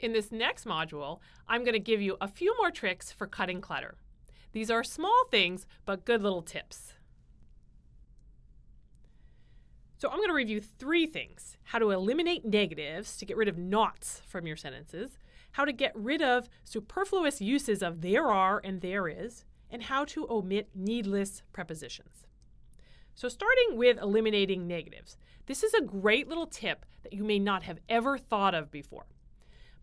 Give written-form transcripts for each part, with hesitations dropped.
In this next module, I'm going to give you a few more tricks for cutting clutter. These are small things, but good little tips. So I'm going to review 3 things: how to eliminate negatives to get rid of nots from your sentences, how to get rid of superfluous uses of there are and there is, and how to omit needless prepositions. So starting with eliminating negatives. This is a great little tip that you may not have ever thought of before.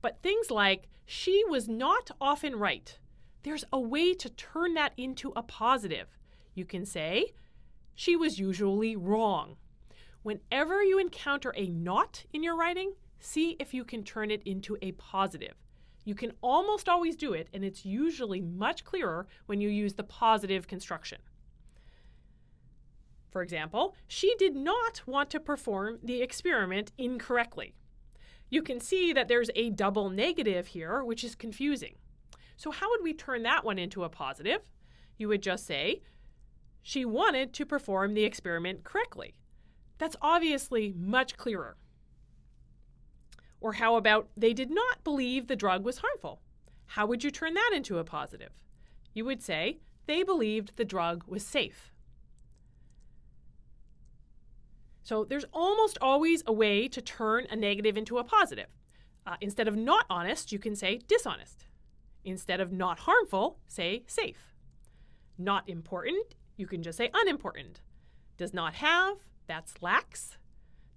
But things like, she was not often right. There's a way to turn that into a positive. You can say, she was usually wrong. Whenever you encounter a not in your writing, see if you can turn it into a positive. You can almost always do it, and it's usually much clearer when you use the positive construction. For example, she did not want to perform the experiment incorrectly. You can see that there's a double negative here, which is confusing. So how would we turn that one into a positive? You would just say, she wanted to perform the experiment correctly. That's obviously much clearer. Or how about, they did not believe the drug was harmful? How would you turn that into a positive? You would say, they believed the drug was safe. So there's almost always a way to turn a negative into a positive. Instead of not honest, you can say dishonest. Instead of not harmful, say safe. Not important, you can just say unimportant. Does not have, that's lacks.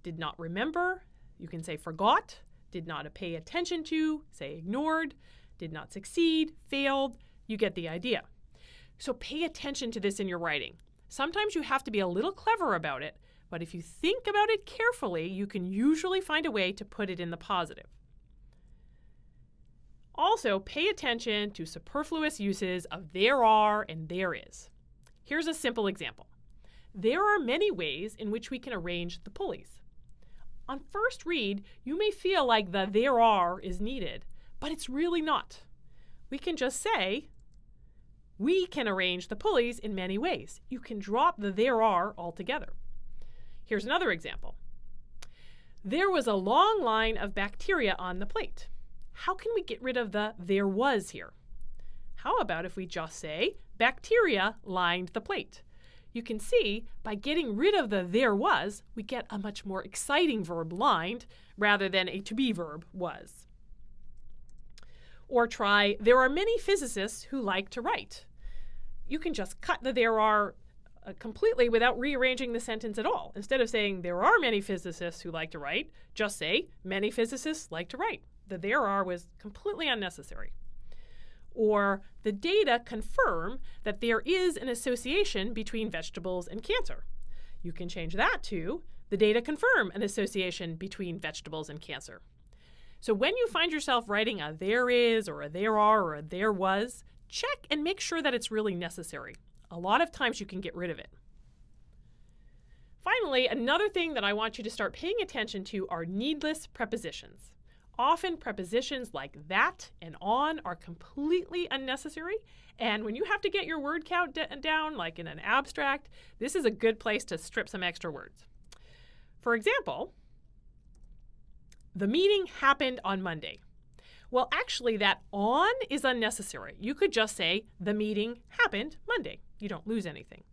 Did not remember, you can say forgot. Did not pay attention to, say ignored. Did not succeed, failed. You get the idea. So pay attention to this in your writing. Sometimes you have to be a little clever about it, but if you think about it carefully, you can usually find a way to put it in the positive. Also, pay attention to superfluous uses of there are and there is. Here's a simple example. There are many ways in which we can arrange the pulleys. On first read, you may feel like the there are is needed, but it's really not. We can just say, we can arrange the pulleys in many ways. You can drop the there are altogether. Here's another example. There was a long line of bacteria on the plate. How can we get rid of the there was here? How about if we just say, bacteria lined the plate? You can see, by getting rid of the there was, we get a much more exciting verb lined rather than a to be verb was. Or try, there are many physicists who like to write. You can just cut the there are completely without rearranging the sentence at all. Instead of saying there are many physicists who like to write, just say many physicists like to write. The there are was completely unnecessary. Or the data confirm that there is an association between vegetables and cancer. You can change that to the data confirm an association between vegetables and cancer. So when you find yourself writing a there is or a there are or a there was, check and make sure that it's really necessary. A lot of times you can get rid of it. Finally, another thing that I want you to start paying attention to are needless prepositions. Often prepositions like that and on are completely unnecessary, and when you have to get your word count down, like in an abstract, this is a good place to strip some extra words. For example, the meeting happened on Monday. Well, actually, that on is unnecessary. You could just say, the meeting happened Monday. You don't lose anything.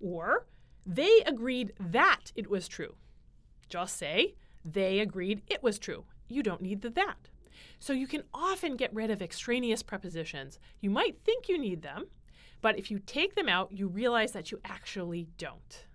Or, they agreed that it was true. Just say, they agreed it was true. You don't need the that. So you can often get rid of extraneous prepositions. You might think you need them, but if you take them out, you realize that you actually don't.